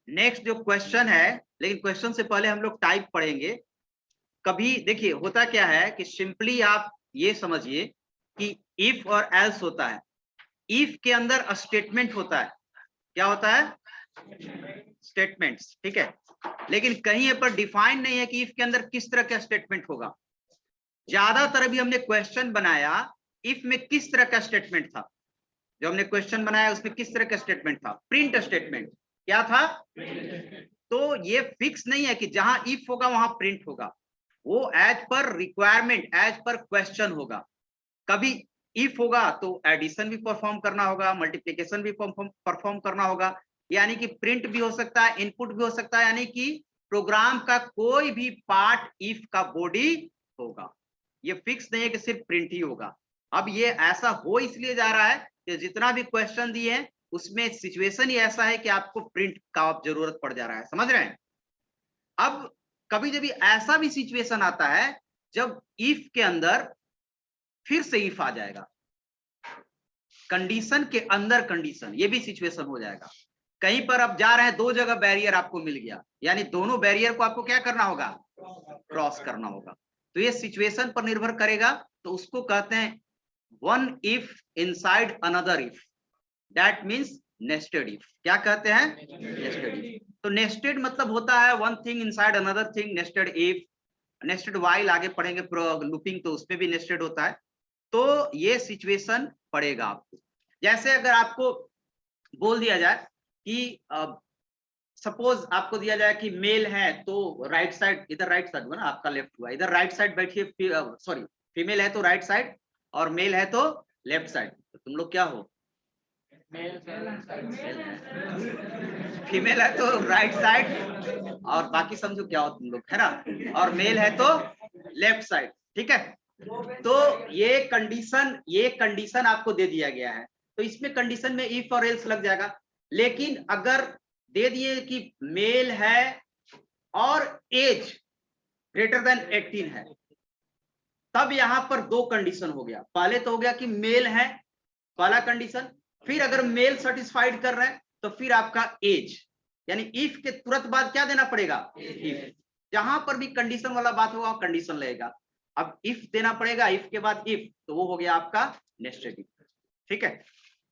Next जो question है, लेकिन क्वेश्चन से पहले हम लोग टाइप पढ़ेंगे। कभी देखिए होता क्या है कि सिंपली आप ये समझिए कि इफ और एल्स होता है। इफ के अंदर स्टेटमेंट होता है। क्या होता है? स्टेटमेंट्स, ठीक है। लेकिन कहीं ये पर डिफाइन नहीं है कि इफ के अंदर किस तरह का स्टेटमेंट होगा। ज्यादातर अभी हमने क्वेश्चन बनाया, इफ में किस तरह का स्टेटमेंट था? जो हमने क्वेश्चन बनाया उसमें किस तरह का स्टेटमेंट था? Print statement. क्या था? तो ये फिक्स नहीं है कि जहां इफ होगा वहां प्रिंट होगा। वो as per requirement, as per question होगा। कभी इफ होगा तो एडिशन भी परफॉर्म करना होगा, मल्टीप्लिकेशन भी परफॉर्म करना होगा, यानी कि प्रिंट भी हो सकता है, इनपुट भी हो सकता है, यानी कि प्रोग्राम का कोई भी पार्ट इफ का बॉडी होगा। ये फिक्स नहीं है कि सिर्फ प्रिंट ही होगा। अब ये ऐसा हो इसलिए जा रहा है कि जितना भी क्वेश्चन दिए हैं उसमें सिचुएशन ही ऐसा है कि आपको प्रिंट का जरूरत पड़ जा रहा है। समझ रहे हैं? अब कभी जब ऐसा भी सिचुएशन आता है जब इफ के अंदर फिर से इफ आ जाएगा, कंडीशन के अंदर कंडीशन, ये भी सिचुएशन हो जाएगा। कहीं पर आप जा रहे हैं, दो जगह बैरियर आपको मिल गया, यानी दोनों बैरियर को आपको क्या करना होगा? क्रॉस करना होगा। तो ये सिचुएशन पर निर्भर करेगा। तो उसको कहते हैं one if inside another if, that means nested if. क्या कहते हैं? Nested if. तो नेस्टेड मतलब होता है one thing inside another thing, nested if. Nested while आगे पढ़ेंगे, लूपिंग, तो उसमें भी नेस्टेड होता है। तो ये सिचुएशन पड़ेगा आपको। जैसे अगर आपको बोल दिया जाए कि सपोज आपको दिया जाए कि मेल है तो राइट साइड, इधर राइट साइड हुआ ना, आपका लेफ्ट हुआ, इधर राइट साइड बैठिए, सॉरी फीमेल है तो राइट साइड और मेल है तो लेफ्ट साइड, तो तुम लोग क्या हो? फीमेल है तो राइट साइड और बाकी समझो क्या हो तुम लोग, है ना, और मेल है तो लेफ्ट साइड, ठीक है। तो ये कंडीशन आपको दे दिया गया है, तो इसमें कंडीशन में इफ और एल्स लग जाएगा। लेकिन अगर दे दिए कि मेल है और एज ग्रेटर देन 18 है, तब यहां पर दो कंडीशन हो गया। पहले तो हो गया कि मेल है, पहला कंडीशन। फिर अगर मेल सेटिस्फाइड कर रहे हैं तो फिर आपका एज, यानी इफ के तुरंत बाद क्या देना पड़ेगा? इफ। जहां पर भी कंडीशन वाला बात होगा कंडीशन लगेगा। अब इफ देना पड़ेगा, इफ के बाद इफ, तो वो हो गया आपका नेस्टेड इफ, ठीक है।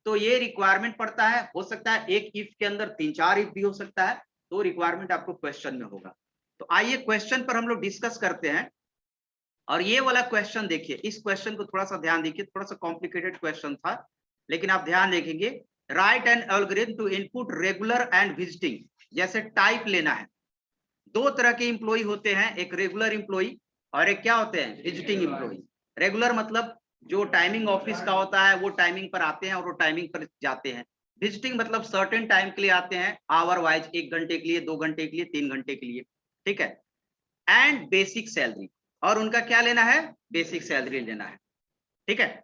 तो ये रिक्वायरमेंट पड़ता है। हो सकता है एक इफ के अंदर 3-4 इफ भी हो सकता है, तो रिक्वायरमेंट आपको क्वेश्चन में होगा। तो आइए क्वेश्चन पर हम लोग डिस्कस करते हैं। और ये वाला क्वेश्चन देखिए, इस क्वेश्चन को थोड़ा सा ध्यान देखिए, थोड़ा सा कॉम्प्लिकेटेड क्वेश्चन था, लेकिन आप ध्यान देखेंगे। Write an algorithm to input regular and visiting. जैसे टाइप लेना है। दो तरह के इंप्लॉई होते हैं, एक रेगुलर इंप्लॉई और एक क्या होते हैं? Visiting employee. रेगुलर मतलब जो टाइमिंग ऑफिस का होता है वो टाइमिंग पर आते हैं और वो टाइमिंग पर जाते हैं। विजिटिंग मतलब सर्टेन टाइम के लिए आते हैं, आवर वाइज, 1 घंटे के लिए, 2 घंटे के लिए, 3 घंटे के लिए, ठीक है। एंड बेसिक सैलरी, और उनका क्या लेना है? बेसिक सैलरी लेना है, ठीक है।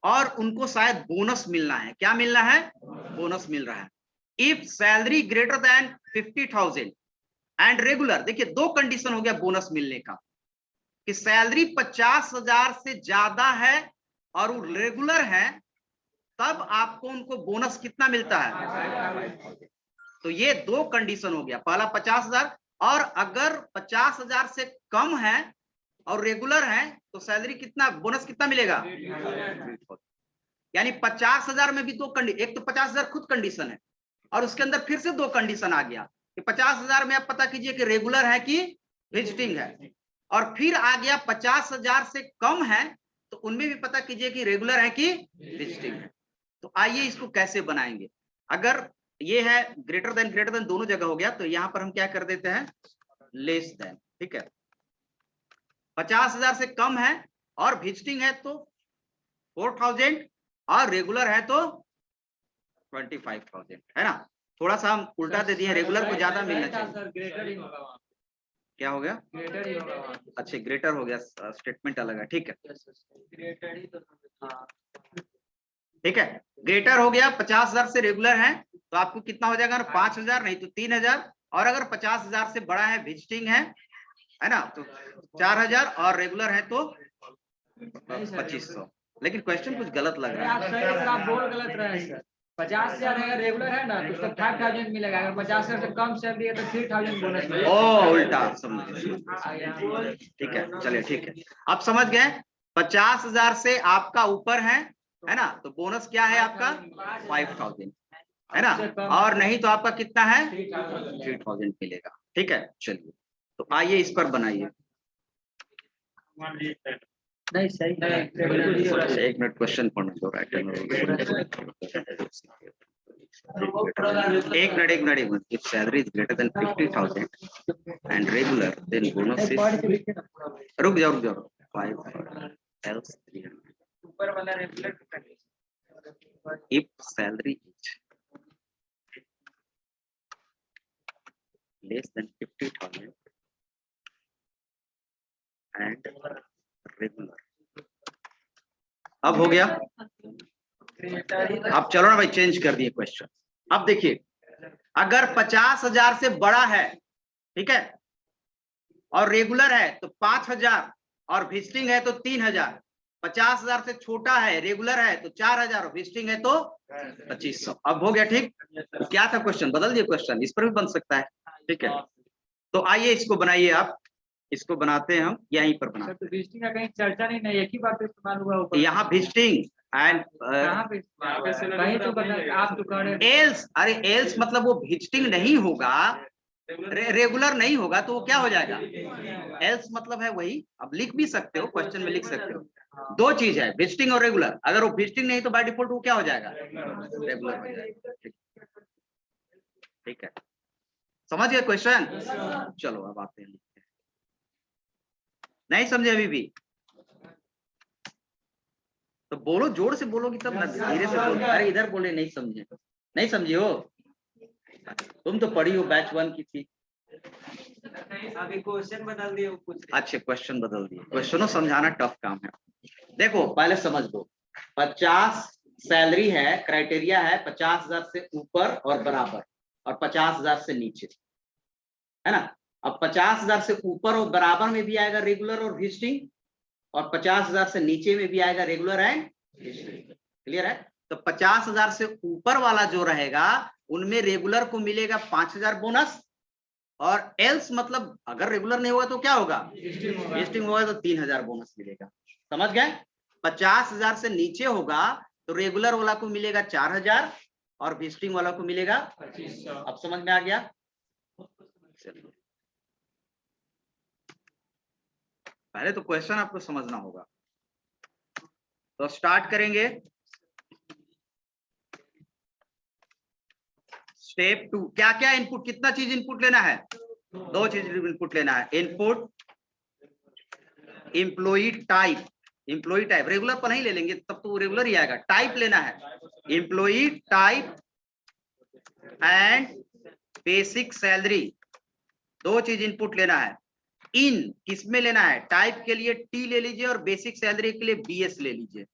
और उनको शायद बोनस मिलना है। क्या मिलना है? बोनस मिल रहा है। If salary greater than 50,000 and regular, देखिए दो कंडीशन हो गया बोनस मिलने का, कि सैलरी 50,000 से ज्यादा है और वो रेगुलर है, तब आपको उनको बोनस कितना मिलता है? तो ये दो कंडीशन हो गया। पहला 50,000, और अगर 50,000 से कम है और रेगुलर है तो सैलरी कितना, बोनस कितना मिलेगा? यानी 50,000 में भी दो कंडीशन, एक तो 50,000 खुद कंडीशन है और उसके अंदर फिर से दो कंडीशन आ गया कि 50,000 में आप पता कीजिए कि रेगुलर है कि विजिटिंग है, और फिर आ गया 50,000 से कम है तो उनमें भी पता कीजिए कि रेगुलर है कि विजिटिंग है। तो आइए इसको कैसे बनाएंगे। अगर ये है ग्रेटर देन दोनों जगह हो गया, तो यहां पर हम क्या कर देते हैं? लेस देन, ठीक है। 50,000 से कम है और विजिटिंग है तो 4,000 और रेगुलर है तो 25,000, है ना। थोड़ा सा हम उल्टा दे दिए, रेगुलर को ज्यादा मिलना चाहिए। क्या हो गया? अच्छा, ग्रेटर हो गया, स्टेटमेंट अलग है, ठीक है। ठीक है, ग्रेटर हो गया, 50,000 से रेगुलर है तो आपको कितना हो जाएगा? 5,000 नहीं तो 3,000, और अगर 50,000 से बड़ा है, विजिटिंग है ना, तो 4,000, और रेगुलर है तो 2,500। लेकिन क्वेश्चन कुछ गलत लग रहा है। आप बोल गलत रहे हैं सर। 50,000 अगर रेगुलर है ना तो उसका 5,000 मिलेगा, अगर 50,000 से कम सैलरी है तो 3,000 बोनस मिलेगा। ओ उल्टा समझ गए, ठीक है, चलिए ठीक है, अब समझ गए। 50,000 से आपका ऊपर है ना, तो बोनस क्या है आपका 5,000 है ना, और नहीं तो आपका कितना है 3,000 मिलेगा। ठीक है, चलिए तो आइए इस पर बनाइए। नहीं सही है। एक मिनट क्वेश्चन पढ़ना दो, एक minute. If salary is greater than 50,000 and regular then bonus is, रुक जाओ 5 else 300. ऊपर वाला regular If salary is less than 50,000 and regular, अब हो गया। अब चलो ना भाई, चेंज कर दिए क्वेश्चन। अब देखिए, अगर 50,000 से बड़ा है, ठीक है, और रेगुलर है तो 5,000 और विजिटिंग है तो 3,000। 50,000 से छोटा है, रेगुलर है तो 4,000 और विजिटिंग है तो 2,500। अब हो गया ठीक। तो क्या था क्वेश्चन, बदल दिए क्वेश्चन, इस पर भी बन सकता है। ठीक है, तो आइए इसको बनाइए आप, इसको बनाते हैं हम, यहीं पर बनाते हैं। तो विजिटिंग का कहीं चर्चा नहीं, एक ही बात इस्तेमाल हुआ ऊपर। यहाँ विजिटिंग एंड कहीं तो बता, आप तो कह रहे एल्स, अरे एल्स मतलब वो विजिटिंग नहीं होगा, रेगुलर नहीं होगा तो वो क्या हो जाएगा, एल्स मतलब है वही। अब लिख भी सकते हो, क्वेश्चन में लिख सकते हो, दो चीज है विजिटिंग और रेगुलर। अगर वो विजिटिंग नहीं तो बाय डिफॉल्ट वो क्या हो जाएगा, रेगुलर हो जाएगा। ठीक है, समझ गए क्वेश्चन। चलो अब आते हैं, नहीं समझे अभी भी तो बोलो, जोर से बोलोगी तब ना, धीरे से बोलो। अरे इधर बोले, नहीं समझे, नहीं समझी हो तुम तो पढ़ी हो, बैच 1 की थी। अभी क्वेश्चन बदल दिए कुछ। अच्छे क्वेश्चन बदल दिए, क्वेश्चनों समझाना टफ काम है। देखो पहले समझ लो, 50 सैलरी है, क्राइटेरिया है 50,000 से ऊपर और बराबर, और 50,000 से नीचे, है ना। अब 50,000 से ऊपर और बराबर में भी आएगा रेगुलर और विजिटिंग, और 50,000 से नीचे में भी आएगा रेगुलर एंड विजिटिंग। क्लियर है। तो 50,000 से ऊपर वाला जो रहेगा उनमें रेगुलर को मिलेगा 5,000 बोनस, और एल्स मतलब अगर रेगुलर नहीं होगा तो क्या होगा, विजिटिंग होगा तो 3,000 बोनस मिलेगा। समझ गए। 50,000 से नीचे होगा तो रेगुलर वाला को मिलेगा 4,000 और विजिटिंग वाला को मिलेगा 2,500। अब समझ में आ गया। पहले तो क्वेश्चन आपको समझना होगा, तो स्टार्ट करेंगे। स्टेप 2, क्या क्या इनपुट, कितना चीज इनपुट लेना है, 2 चीज इनपुट लेना है। Input employee type, employee type regular पर नहीं ले लेंगे तब तो रेगुलर ही आएगा, टाइप लेना है, employee type and basic salary, 2 चीज इनपुट लेना है। इन किसमें लेना है, टाइप के लिए टी ले लीजिए और बेसिक सैलरी के लिए बीएस ले लीजिए,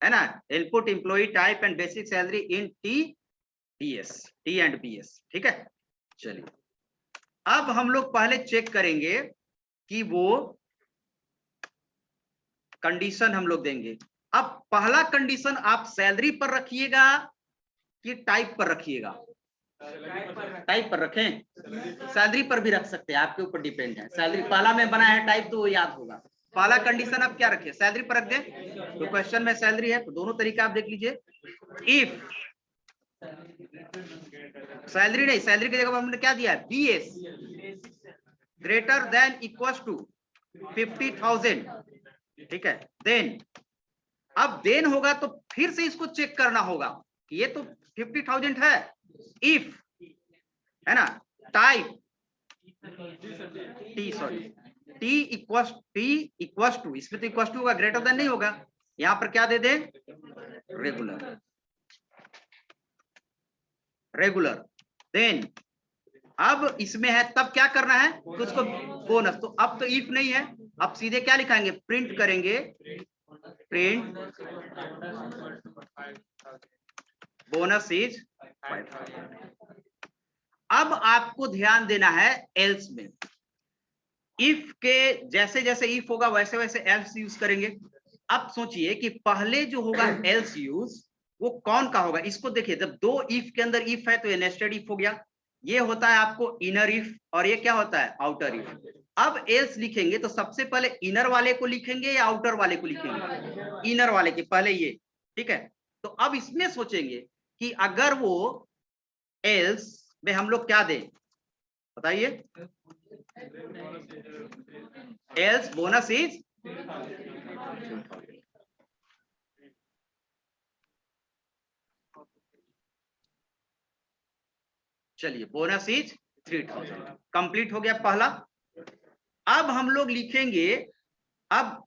है ना। Input employee type and basic salary in T BS, T and BS. ठीक है, चलिए अब हम लोग पहले चेक करेंगे कि वो कंडीशन हम लोग देंगे। अब पहला कंडीशन आप सैलरी पर रखिएगा कि टाइप पर रखिएगा, टाइप पर रखें, सैलरी पर भी रख सकते हैं, आपके ऊपर डिपेंड है। सैलरी पहला में बना है टाइप तो वो याद होगा। पहला कंडीशन आप क्या रखिए, सैलरी पर रख दें, तो क्वेश्चन में सैलरी है तो दोनों तरीका आप देख लीजिए। इफ सैलरी नहीं, सैलरी की जगह हमने क्या दिया है, BS greater than equal to 50,000। ठीक है, देन अब देन होगा तो फिर से इसको चेक करना होगा कि ये तो 50,000 है। इफ, है ना, type T, sorry T equal to, इसमें तो इक्वल टू होगा, ग्रेटर देन नहीं होगा। यहां पर क्या दे दे, रेगुलर, रेगुलर। देन अब इसमें है तब क्या करना है कि उसको बोनस, तो अब तो इफ नहीं है, अब सीधे क्या लिखाएंगे, प्रिंट करेंगे, प्रिंट बोनस इज 5,000। अब आपको ध्यान देना है एल्स में, इफ के जैसे जैसे इफ होगा वैसे वैसे एल्स यूज करेंगे। अब सोचिए कि पहले जो होगा एल्स यूज वो कौन का होगा, इसको देखिए, जब दो इफ के अंदर इफ है तो ये नेस्टेड इफ हो गया, ये होता है आपको इनर इफ, और ये क्या होता है आउटर इफ। अब एल्स लिखेंगे तो सबसे पहले इनर वाले को लिखेंगे या आउटर वाले को लिखेंगे, इनर वाले के पहले ये, ठीक है। तो अब इसमें सोचेंगे कि अगर वो एल्स में हम लोग क्या दें, बताइए, एल्स बोनस इज, चलिए बोनस इज 3000, कंप्लीट हो गया पहला। अब हम लोग लिखेंगे, अब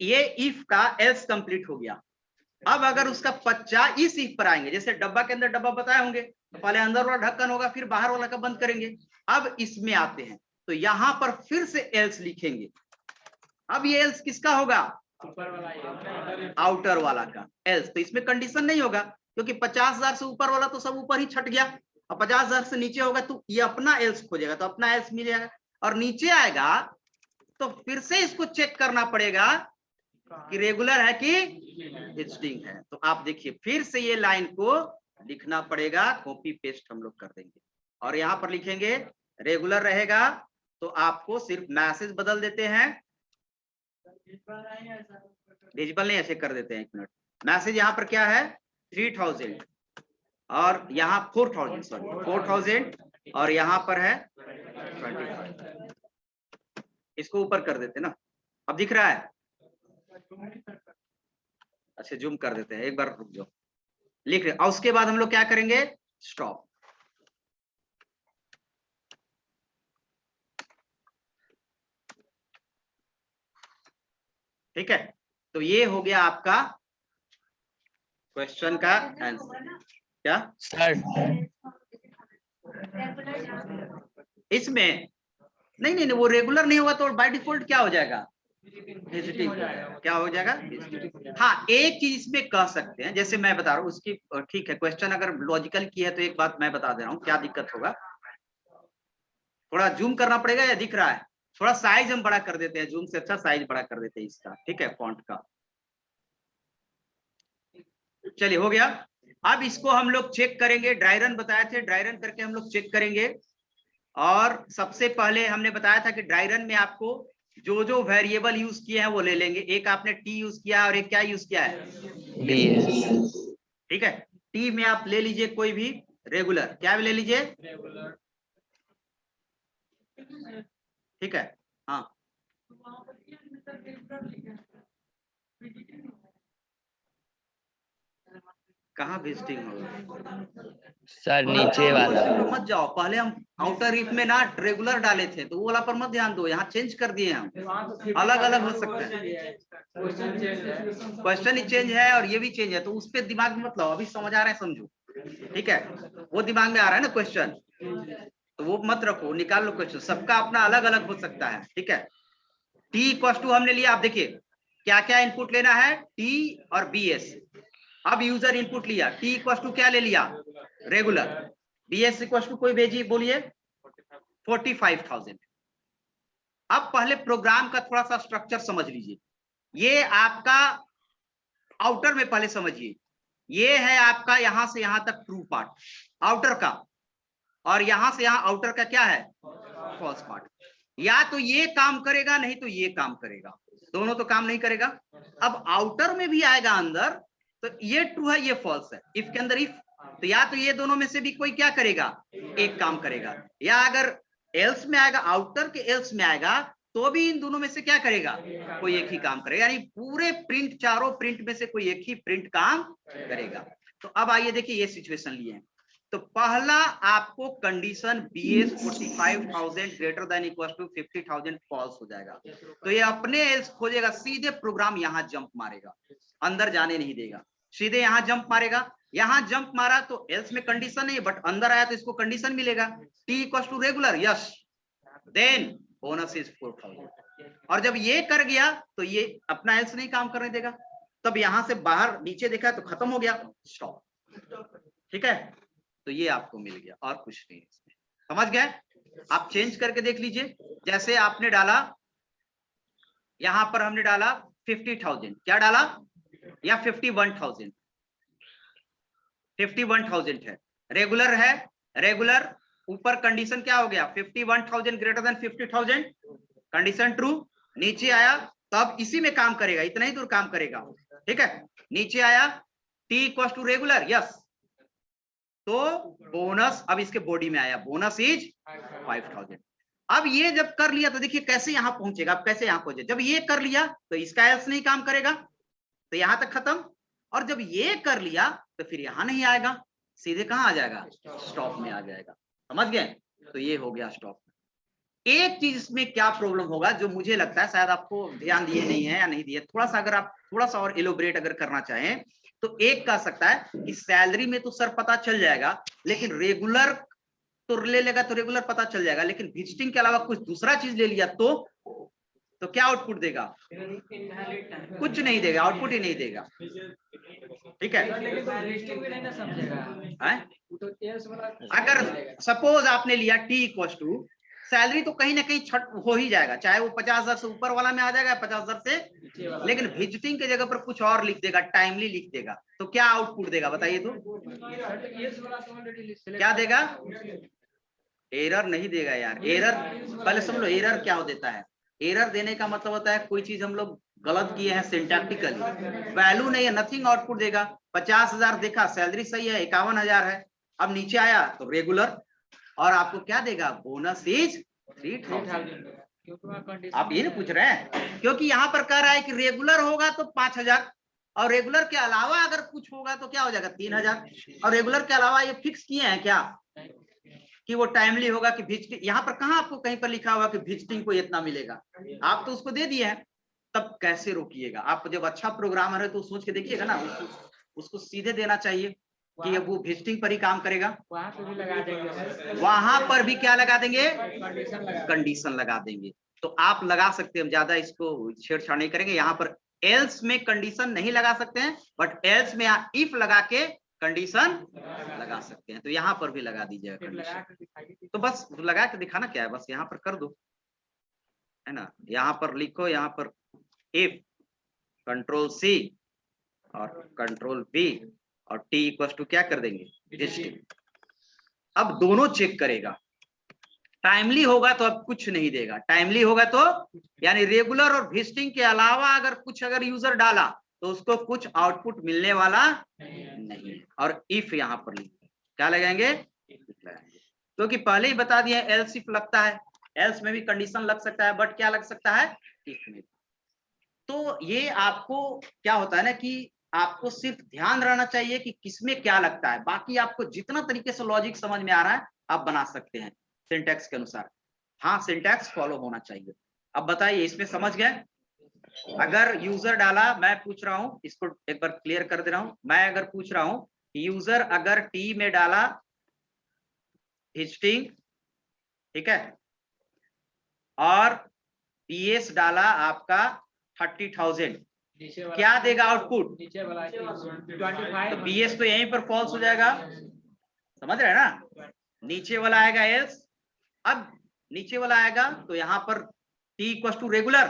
ये इफ का एल्स कंप्लीट हो गया। अब अगर उसका 50 इस इफ पर आएंगे, जैसे डब्बा के अंदर डब्बा बताए होंगे, तो पहले अंदर वाला ढक्कन होगा फिर बाहर वाला का बंद करेंगे। अब इसमें आते हैं तो यहां पर फिर से एल्स लिखेंगे। अब ये एल्स किसका होगा, ऊपर वाला आउटर वाला का एल्स। तो इसमें कंडीशन नहीं होगा क्योंकि 50,000 से ऊपर वाला तो सब ऊपर ही छट गया, और 50,000 से नीचे होगा तो ये अपना एल्स खोजेगा, तो अपना एल्स मिल जाएगा। और नीचे आएगा तो फिर से इसको चेक करना पड़ेगा कि रेगुलर है कि हिस्टिंग है। तो आप देखिए फिर से ये लाइन को लिखना पड़ेगा, कॉपी पेस्ट हम लोग कर देंगे और यहां पर लिखेंगे रेगुलर रहेगा तो आपको सिर्फ मैसेज बदल देते हैं, डिजिबल नहीं ऐसे कर देते हैं। 1 मिनट, मैसेज यहाँ पर क्या है 3000 और यहाँ 4000, सॉरी 4000 और यहाँ पर है 25, इसको ऊपर कर देते ना, अब दिख रहा है। अच्छा जूम कर देते हैं, एक बार रुक जाओ, लिख रहे। और उसके बाद हम लोग क्या करेंगे, स्टॉप। ठीक है, तो ये हो गया आपका क्वेश्चन का आंसर। क्या सर इसमें नहीं नहीं नहीं, वो रेगुलर नहीं होगा तो बाय डिफॉल्ट क्या हो जाएगा, विजिटिंग हो जाएगा। क्या हो जाएगा, हाँ एक चीज इसमें कह सकते हैं, जैसे मैं बता रहा हूँ उसकी, ठीक है क्वेश्चन अगर लॉजिकल की है तो एक बात मैं बता दे रहा हूँ क्या दिक्कत होगा। थोड़ा जूम करना पड़ेगा या दिख रहा है, थोड़ा साइज हम बड़ा कर देते हैं, जूम से अच्छा साइज बड़ा कर देते हैं इसका, ठीक है फॉन्ट का। चलिए हो गया। अब इसको हम लोग चेक करेंगे, ड्राई रन बताए थे, ड्राई रन करके हम लोग चेक करेंगे। और सबसे पहले हमने बताया था कि ड्राई रन में आपको जो जो वेरिएबल यूज किए हैं वो ले लेंगे। एक आपने टी यूज किया और एक क्या यूज किया है, ठीक है। टी में आप ले लीजिए कोई भी रेगुलर, क्या भी ले लीजिए, ठीक है। हाँ कहाँ विजिटिंग होगा सर नीचे वाला मत जाओ, पहले हम आउटर रीफ में ना रेगुलर डाले थे तो वो वाला पर मत ध्यान दो, यहाँ चेंज कर दिए हम, अलग अलग हो सकता है। क्वेश्चन ही चेंज है और ये भी चेंज है, तो उस पर दिमाग में मत लाओ, अभी समझ आ रहा है समझो, ठीक है। वो दिमाग में आ रहा है ना क्वेश्चन, तो वो मत रखो, निकाल लो क्वेश्चन, सबका अपना अलग अलग हो सकता है, ठीक है। टी इक्वल टू हमने लिया, आप देखिए क्या क्या इनपुट लेना है, टी और बी एस। अब यूजर इनपुट लिया, टी इक्वल टू क्या ले लिया, regular, B S equal to कोई भेजिए बोलिए 45,000। अब पहले प्रोग्राम का थोड़ा सा स्ट्रक्चर समझ लीजिए, ये आपका आउटर में पहले समझिए, ये है आपका यहां से यहां तक ट्रू पार्ट आउटर का, और यहां से यहां आउटर का क्या है फॉल्स पार्ट। या तो ये काम करेगा नहीं तो ये काम करेगा, दोनों तो काम नहीं करेगा। अब आउटर में भी आएगा अंदर, तो ये ट्रू है ये फॉल्स है, इफ के अंदर इफ, तो या तो ये दोनों में से भी कोई क्या करेगा, एक काम करेगा। या अगर एल्स में आएगा, आउटर के एल्स में आएगा तो भी इन दोनों में से क्या करेगा, कोई एक ही काम करेगा, यानी पूरे प्रिंट, चारों प्रिंट में से कोई एक ही प्रिंट काम करेगा। तो अब आइए देखिए ये सिचुएशन लिए हैं। तो पहला आपको condition BS 45,000 greater than equal to 50,000 false हो जाएगा, तो ये अपने एल्स खोजेगा, सीधे प्रोग्राम यहां जंप मारेगा, अंदर जाने नहीं देगा, सीधे यहां जंप मारेगा। यहां जंप मारा तो एल्स में कंडीशन नहीं, बट अंदर आया तो इसको कंडीशन मिलेगा, T equal to regular, yes, then bonus is 4,000। और जब ये कर गया तो ये अपना एल्स नहीं काम करने देगा, तब यहां से बाहर नीचे देखा तो खत्म हो गया, स्टॉप, ठीक है। तो ये आपको मिल गया और कुछ नहीं, समझ गए। आप चेंज करके देख लीजिए, जैसे आपने डाला यहां पर हमने डाला 50,000, क्या डाला, या 51,000, 51,000 है। रेगुलर है, रेगुलर ऊपर कंडीशन क्या हो गया 51,000 ग्रेटर देन 50,000, कंडीशन ट्रू। नीचे आया तब इसी में काम करेगा, इतना ही दूर काम करेगा, ठीक है। नीचे आया T equal to regular, yes, तो बोनस अब इसके बॉडी में आया, बोनस इज 5,000। अब ये जब कर लिया तो देखिए कैसे यहां पहुंचेगा, अब कैसे यहां पहुंचे, जब ये कर लिया तो इसका एल्स नहीं काम करेगा, तो यहां तक खत्म। और जब ये कर लिया तो फिर यहां नहीं आएगा, सीधे कहां आ जाएगा, स्टॉप में आ जाएगा, समझ गए। तो ये हो गया स्टॉप। एक चीज इसमें क्या प्रॉब्लम होगा जो मुझे लगता है शायद आपको ध्यान दिए नहीं है या नहीं दिए, थोड़ा सा अगर आप थोड़ा सा और एलोबरेट अगर करना चाहें तो एक कह सकता है कि सैलरी में तो सर पता चल जाएगा, लेकिन रेगुलर तो ले लेगा तो रेगुलर पता चल जाएगा, लेकिन विजिटिंग के अलावा कुछ दूसरा चीज ले लिया तो क्या आउटपुट देगा, कुछ नहीं देगा, आउटपुट ही नहीं देगा, ठीक है। लेकिन तो लिस्टिंग भी नहीं ना समझेगा, हैं? तो एल्स वाला अगर सपोज आपने लिया टी इक्वल टू, सैलरी तो कहीं ना कहीं छट हो ही जाएगा, चाहे वो 50,000 से ऊपर वाला में आ जाएगा 50,000 से, लेकिन विजिटिंग के जगह पर कुछ और लिख देगा, टाइमली लिख देगा, तो क्या आउटपुट देगा बताइए तो, एल्स वाला तो ऑलरेडी क्या देगा, एरर नहीं देगा यार। एरर पहले समझ लो, एरर क्या हो देता है, एरर देने का मतलब होता है कोई चीज हम लोग गलत किए हैं सिंटैक्टिकली, वैल्यू नहीं है, नथिंग आउटपुट देगा। 50,000 देखा, सैलरी सही है, 51,000 है, अब नीचे आया तो रेगुलर, और आपको क्या देगा, बोनस इज 3,000। आप ये नहीं पूछ रहे हैं, क्योंकि यहाँ पर कह रहा है कि रेगुलर होगा तो 5,000, और रेगुलर के अलावा अगर कुछ होगा तो क्या हो जाएगा 3,000, और रेगुलर के अलावा ये फिक्स किए हैं क्या कि वो टाइमली होगा कि विजिटिंग, यहाँ पर कहाँ आपको कहीं पर लिखा होगा कि विजिटिंग को इतना मिलेगा, आप तो उसको दे दिए हैं, तब कैसे रोकिएगा। आप जब अच्छा प्रोग्रामर है तो सोच के देखिएगा ना, उसको सीधे देना चाहिए कि अब वो विजिटिंग पर ही काम करेगा, वहां पे भी लगा देंगे, वहां पर भी क्या लगा देंगे, कंडीशन कंडीशन लगा देंगे। तो आप लगा सकते हैं, हम ज्यादा इसको छेड़छाड़ नहीं करेंगे, यहाँ पर एल्स में कंडीशन नहीं लगा सकते हैं, बट एल्स में इफ लगा के कंडीशन लगा सकते हैं, तो यहाँ पर भी लगा दीजिएगा कंडीशन। तो बस लगा के दिखाना क्या है, बस यहाँ पर कर दो, है ना, यहाँ पर लिखो, यहाँ पर इफ कंट्रोल सी और कंट्रोल बी और टी इक्वल टू क्या कर देंगे, विजिटिंग। अब दोनों चेक करेगा, टाइमली होगा तो अब कुछ नहीं देगा, टाइमली होगा तो यानी रेगुलर और विजिटिंग के अलावा अगर कुछ अगर यूजर डाला तो उसको कुछ आउटपुट मिलने वाला नहीं। और इफ यहाँ पर क्या लगाएंगे, क्योंकि पहले ही बता दिया एल्स इफ लगता है, एल्स में भी कंडीशन लग सकता है, बट क्या लग सकता है, इफ में। तो ये आपको क्या होता है ना कि आपको सिर्फ ध्यान रहना चाहिए कि किसमें क्या लगता है, बाकी आपको जितना तरीके से लॉजिक समझ में आ रहा है आप बना सकते हैं सिंटैक्स के अनुसार। हाँ, सिंटैक्स फॉलो होना चाहिए। अब बताइए इसमें समझ गए। अगर यूजर डाला, मैं पूछ रहा हूं, इसको एक बार क्लियर कर दे रहा हूं, मैं अगर पूछ रहा हूं यूजर अगर टी में डाला विजिटिंग, ठीक है, और बीएस डाला आपका 30,000, क्या देगा आउटपुट, नीचे वाला 25, तो बीएस तो यहीं पर फॉल्स हो जाएगा, समझ रहे हैं ना, नीचे वाला आएगा एल्स। अब नीचे वाला आएगा तो यहाँ पर टी इक्वल टू रेगुलर,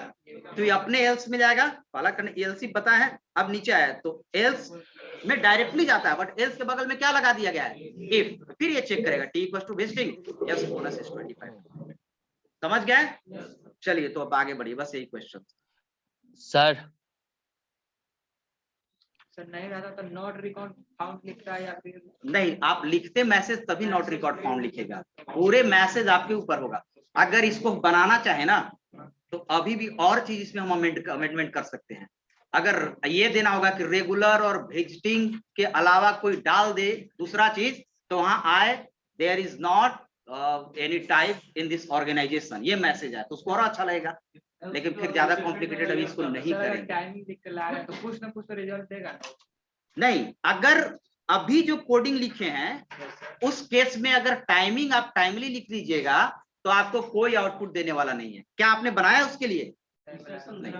तो ये अपने एल्स में जाएगा, पहला करने एल्स ही पता है, अब नीचे आया तो एल्स में डायरेक्टली जाता है, बट एल्स के बगल में क्या लगा दिया गया है, इफ, फिर ये चेक करेगा T equal to visiting, yes bonus is 25। समझ गए। चलिए तो अब आगे बढ़िए, बस यही क्वेश्चन। सर नहीं रहता तो नॉट रिकॉर्ड फाउंड लिखता है या फिर नहीं, आप लिखते मैसेज तभी नॉट रिकॉर्ड फाउंड लिखेगा, पूरे मैसेज आपके ऊपर होगा। अगर इसको बनाना चाहे ना तो अभी भी और चीज इसमें हम अमेंडमेंट कर सकते हैं। अगर ये देना होगा कि रेगुलर और विजिटिंग के अलावा कोई डाल दे दूसरा चीज, तो वहां आए there is not any type in this organization, ये मैसेज है, तो उसको और अच्छा लगेगा। लेकिन फिर ज्यादा कॉम्प्लिकेटेड अभी इसको नहीं करेंगे। टाइमिंग लिख के ला रहे हैं तो कुछ ना कुछ तो रिजल्ट देगा नहीं, अगर अभी जो कोडिंग लिखे हैं उस केस में अगर टाइमिंग आप टाइमली लिख लीजिएगा तो आपको कोई आउटपुट देने वाला नहीं है। क्या आपने बनाया उसके लिए, नहीं।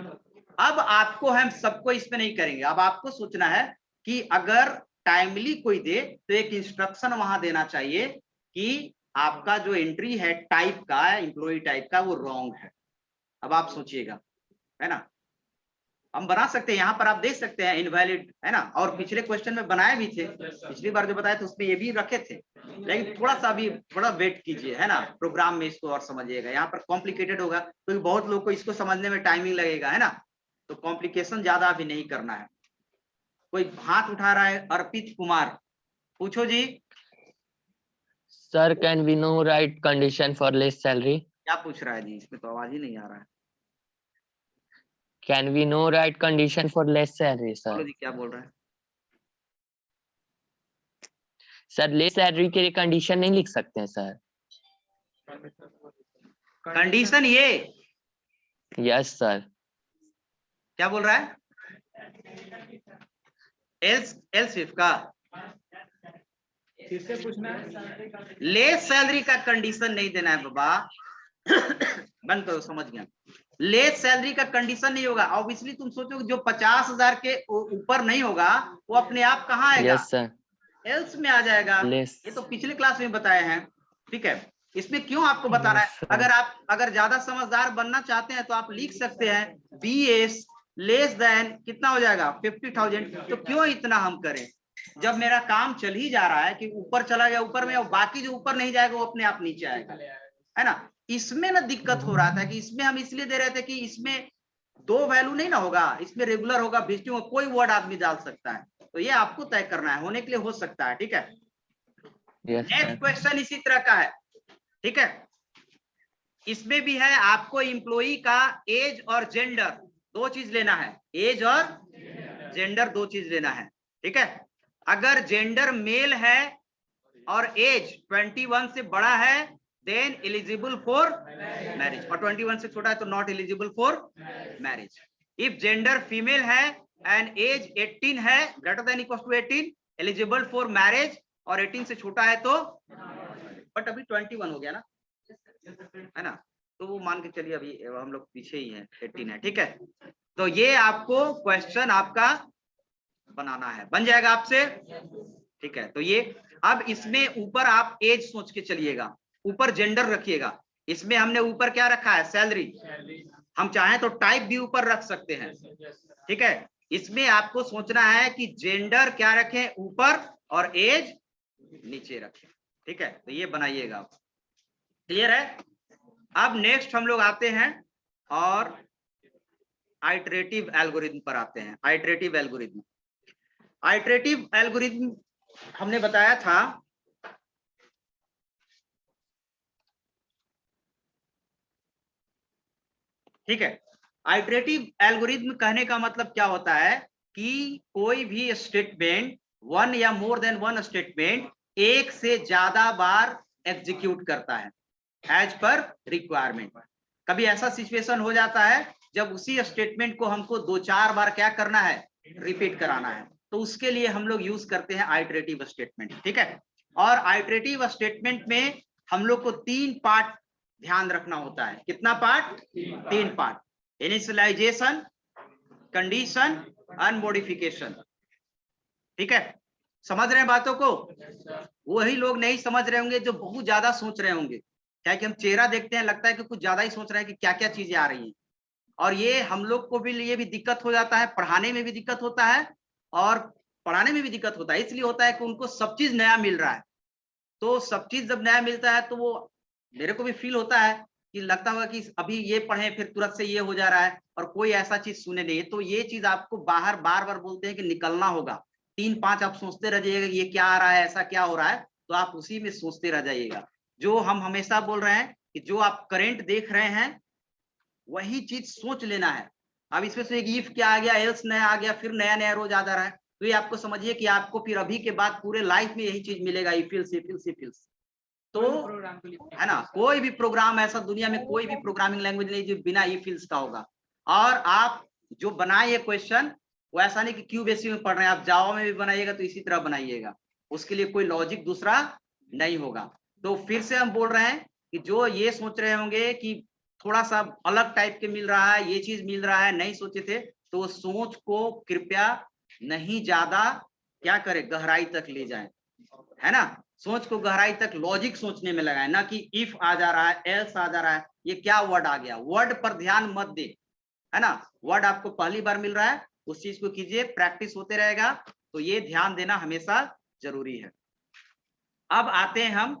अब आपको हम सबको इसमें नहीं करेंगे, अब आपको सोचना है कि अगर टाइमली कोई दे तो एक इंस्ट्रक्शन वहां देना चाहिए कि आपका जो एंट्री है टाइप का, एम्प्लॉय टाइप का, वो रॉन्ग है। अब आप सोचिएगा, है ना, हम बना सकते हैं, यहाँ पर आप देख सकते हैं इनवैलिड, है ना। और पिछले क्वेश्चन में बनाए भी थे, पिछली बार जो बताया था उसमें ये भी रखे थे, लेकिन थोड़ा सा अभी थोड़ा वेट कीजिए, है ना, प्रोग्राम में इसको और समझिएगा। यहाँ पर कॉम्प्लिकेटेड होगा क्योंकि तो बहुत लोग को इसको समझने में टाइमिंग लगेगा, है ना, तो कॉम्प्लिकेशन ज्यादा अभी नहीं करना है। कोई हाथ उठा रहा है? अर्पित कुमार, पूछो जी। Sir can we no right condition for less salary? क्या पूछ रहा है जी? इसमें तो आवाज ही नहीं आ रहा है। Can we no right condition for less salary बोलो सर? जी, क्या बोल रहा है? सर लेस सैलरी के लिए कंडीशन नहीं लिख सकते हैं सर? कंडीशन ये, यस सर। क्या बोल रहा है? एल्स इफ का किससे पूछना है? लेस सैलरी का कंडीशन नहीं देना है बाबा। बंद करो, समझ गया। लेस सैलरी का कंडीशन नहीं होगा। ऑब्वियसली तुम सोचो जो 50,000 के ऊपर नहीं होगा वो अपने आप कहाँ आएगा? Yes sir. एल्स में आ जाएगा। लेस। ये तो पिछले क्लास में बताए हैं, ठीक है। इसमें क्यों आपको बताना Yes, है? sir. अगर ज्यादा समझदार बनना चाहते हैं तो आप लिख सकते हैं BS लेस देन कितना हो जाएगा 50,000। तो क्यों इतना हम करें जब मेरा काम चल ही जा रहा है कि ऊपर चला गया ऊपर में, और बाकी जो ऊपर नहीं जाएगा वो अपने आप नीचे आएगा, है ना। इसमें ना दिक्कत हो रहा था कि इसमें हम इसलिए दे रहे थे कि इसमें दो वैल्यू नहीं ना होगा, इसमें रेगुलर होगा, विजिटिंग होगा, कोई वर्ड आदमी डाल सकता है। तो ये आपको तय करना है, होने के लिए हो सकता है, ठीक है। Yes, next sir. क्वेश्चन इसी तरह का है, ठीक है। इसमें भी है आपको एम्प्लॉई का एज और जेंडर दो चीज लेना है, एज और जेंडर दो चीज लेना है, ठीक है। अगर जेंडर मेल है और एज 21 से बड़ा है देन एलिजिबल फॉर मैरिज, और 21 से छोटा है तो not eligible for marriage. If gender female है एंड एज 18 है greater than equal to 18 eligible for marriage, और 18 से छोटा है तो, बट अभी 21 हो गया ना, है ना, तो वो मान के चलिए अभी हम लोग पीछे ही हैं, 18 है, ठीक है। तो ये आपको क्वेश्चन आपका बनाना है, बन जाएगा आपसे, ठीक है। तो ये अब इसमें ऊपर आप एज सोच के चलिएगा, ऊपर जेंडर रखिएगा। इसमें हमने ऊपर क्या रखा है? सैलरी। हम चाहें तो टाइप भी ऊपर रख सकते हैं, ठीक है। इसमें आपको सोचना है कि जेंडर क्या रखें ऊपर और एज नीचे रखें, ठीक है। तो ये बनाइएगा आप, क्लियर है। अब नेक्स्ट हम लोग आते हैं और आइटरेटिव एल्गोरिथम पर आते हैं। आइटरेटिव एल्गोरिथम, आइटरेटिव एल्गोरिथम हमने बताया था ठीक है। आइटरेटिव एल्गोरिथम कहने का मतलब क्या होता है कि कोई भी स्टेटमेंट, वन या मोर देन वन स्टेटमेंट एक से ज्यादा बार एग्जीक्यूट करता है एज पर रिक्वायरमेंट। कभी ऐसा सिचुएशन हो जाता है जब उसी स्टेटमेंट को हमको 2-4 बार क्या करना है? रिपीट कराना है, तो उसके लिए हम लोग यूज करते हैं आइटरेटिव स्टेटमेंट, ठीक है। और आइटरेटिव स्टेटमेंट में हम लोग को 3 पार्ट ध्यान रखना होता है। कितना पार्ट? 3 पार्ट। इनिशियलाइजेशन, कंडीशन, अनमोडिफिकेशन, ठीक है। समझ रहे हैं बातों को? वही लोग नहीं समझ रहे होंगे जो बहुत ज्यादा सोच रहे होंगे, क्या कि हम चेहरा देखते हैं लगता है कि कुछ ज्यादा ही सोच रहे हैं कि क्या क्या चीजें आ रही हैं। और ये हम लोग को भी ये भी दिक्कत हो जाता है, पढ़ाने में भी दिक्कत होता है और पढ़ाने में भी दिक्कत होता है। इसलिए होता है कि उनको सब चीज नया मिल रहा है, तो सब चीज जब नया मिलता है तो वो, मेरे को भी फील होता है कि लगता होगा कि अभी ये पढ़े फिर तुरंत से ये हो जा रहा है और कोई ऐसा चीज सुने नहीं। तो ये चीज आपको बाहर बार बार बोलते हैं कि निकलना होगा। 3-5 आप सोचते रह जाइएगा ये क्या आ रहा है, ऐसा क्या हो रहा है, तो आप उसी में सोचते रह जाइएगा। जो हम हमेशा बोल रहे हैं कि जो आप करंट देख रहे हैं वही चीज सोच लेना है। अब इसमें से एक इफ क्या आ गया, एल्स नया आ गया, फिर नया नया रोज आ जा रहा है, तो ये आपको समझिए कि आपको फिर अभी के बाद पूरे लाइफ में यही चीज मिलेगा, इफिल्स। तो है ना, कोई भी प्रोग्राम ऐसा दुनिया में कोई भी प्रोग्रामिंग लैंग्वेज नहीं जो बिना इफिल्स का होगा। और आप जो बनाए ये क्वेश्चन वो ऐसा नहीं कि क्यू बेसिस में पढ़ रहे हैं, आप जावा में भी बनाइएगा तो इसी तरह बनाइएगा, उसके लिए कोई लॉजिक दूसरा नहीं होगा। तो फिर से हम बोल रहे हैं कि जो ये सोच रहे होंगे कि थोड़ा सा अलग टाइप के मिल रहा है, ये चीज मिल रहा है, नहीं सोचे थे, तो सोच को कृपया नहीं ज्यादा क्या करे, गहराई तक ले जाएं, है ना। सोच को गहराई तक लॉजिक सोचने में लगाएं, ना कि इफ आ जा रहा है, एल्स आ जा रहा है, ये क्या वर्ड आ गया, वर्ड पर ध्यान मत दे। है ना, वर्ड आपको पहली बार मिल रहा है, उस चीज को कीजिए, प्रैक्टिस होते रहेगा, तो ये ध्यान देना हमेशा जरूरी है। अब आते हैं हम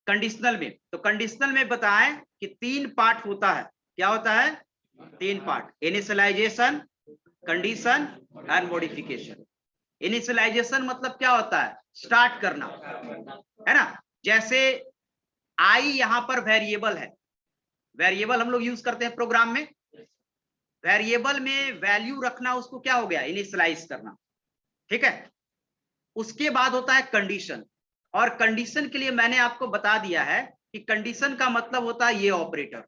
कंडीशनल में। तो कंडीशनल में बताएं कि 3 पार्ट होता है। क्या होता है? 3 part, initialization, condition and modification. Initialization मतलब क्या होता है? स्टार्ट करना, है ना। जैसे आई यहां पर वेरिएबल है, वेरिएबल हम लोग यूज करते हैं प्रोग्राम में, वेरिएबल में वैल्यू रखना, उसको क्या हो गया? इनिशियलाइज करना, ठीक है। उसके बाद होता है कंडीशन, और कंडीशन के लिए मैंने आपको बता दिया है कि कंडीशन का मतलब होता है ये operator,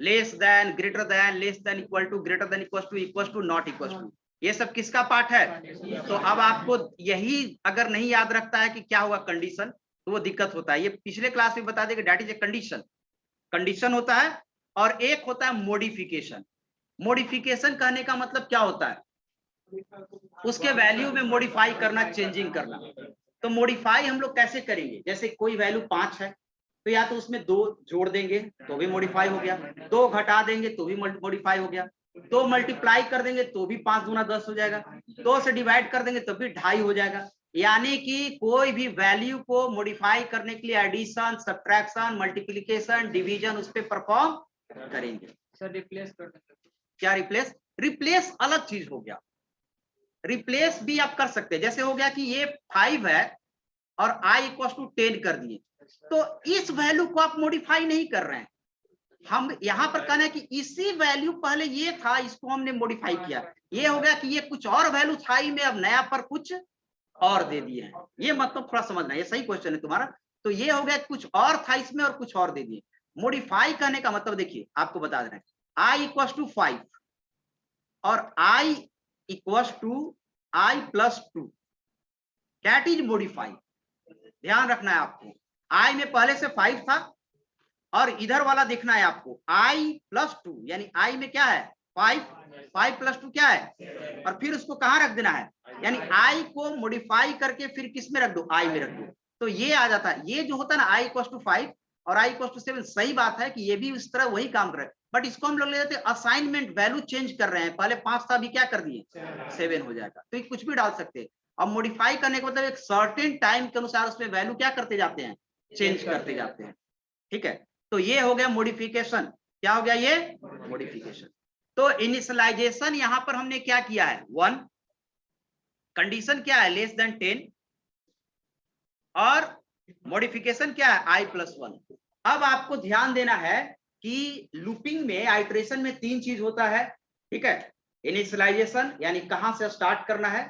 less than, greater than, less than, equal to, greater than, equal to, not equal to. ये सब किसका पार्ट है? तो अब आपको यही अगर नहीं याद रखता है कि क्या हुआ कंडीशन, तो वो दिक्कत होता है। ये पिछले क्लास में बता दें, that is a condition. Condition होता है, और एक होता है मॉडिफिकेशन। मॉडिफिकेशन कहने का मतलब क्या होता है? उसके वैल्यू में मॉडिफाई करना, चेंजिंग करना। तो मॉडिफाई हम लोग कैसे करेंगे? जैसे कोई वैल्यू 5 है, तो या तो उसमें 2 जोड़ देंगे तो भी मॉडिफाई हो गया, 2 घटा देंगे तो भी मॉडिफाई हो गया, 2 मल्टीप्लाई कर देंगे तो भी 5 दूना 10 हो जाएगा, 2 से डिवाइड कर देंगे तो भी 2.5 हो जाएगा। यानी कि कोई भी वैल्यू को मॉडिफाई करने के लिए एडिशन, सब्ट्रैक्शन, मल्टीप्लिकेशन, डिवीजन उस पर परफॉर्म करेंगे। सर रिप्लेस कर सकते हैं। क्या रिप्लेस? रिप्लेस अलग चीज हो गया। रिप्लेस भी आप कर सकते हैं, जैसे हो गया कि ये 5 है और i इक्वल टू 10 कर दिए, तो इस वैल्यू को आप मॉडिफाई नहीं कर रहे हैं। हम यहां पर कहना है कि इसी वैल्यू पहले ये था, इसको हमने मॉडिफाई किया। ये हो गया कि ये कुछ और वैल्यू था ही में, अब नया पर कुछ और दे दिए हैं। ये मतलब थोड़ा समझना, ये सही क्वेश्चन है तुम्हारा। तो ये हो गया कुछ और था इसमें और कुछ और दे दिए। मॉडिफाई करने का मतलब देखिए, आपको बता दे रहे हैं, i इक्वल टू 5 और i equal to i plus 2, that is modify. ध्यान रखना है आपको, i में पहले से 5 था, और इधर वाला देखना है आपको i प्लस 2, यानी i में क्या है? 5, 5 प्लस 2 क्या है? और फिर उसको कहां रख देना है? यानी i को मॉडिफाई करके फिर किस में रख दो? i में रख दो, तो ये आ जाता है। ये जो होता है ना, i इक्वल टू 5 और i इक्वल टू 7, सही बात है कि ये भी उस तरह वही काम कर रहे हैं, बट इसको हम लोग ले जाते हैं असाइनमेंट, वैल्यू चेंज कर रहे हैं। पहले 5 था, अभी क्या कर दिए? 7 हो जाएगा। तो ये कुछ भी डाल सकते हैं। अब मॉडिफाई करने का मतलब एक सर्टेन टाइम के अनुसार उसमें वैल्यू क्या करते जाते हैं? चेंज करते जाते हैं, ठीक है। तो ये हो गया मॉडिफिकेशन। क्या हो गया ये? मॉडिफिकेशन। तो इनिशियलाइजेशन यहां पर हमने क्या किया है? 1। कंडीशन क्या है? Less than 10। और मॉडिफिकेशन क्या है? i plus 1। अब आपको ध्यान देना है कि लूपिंग में, आइट्रेशन में 3 चीज होता है, ठीक है। इनिशियलाइजेशन यानी कहां से स्टार्ट करना है,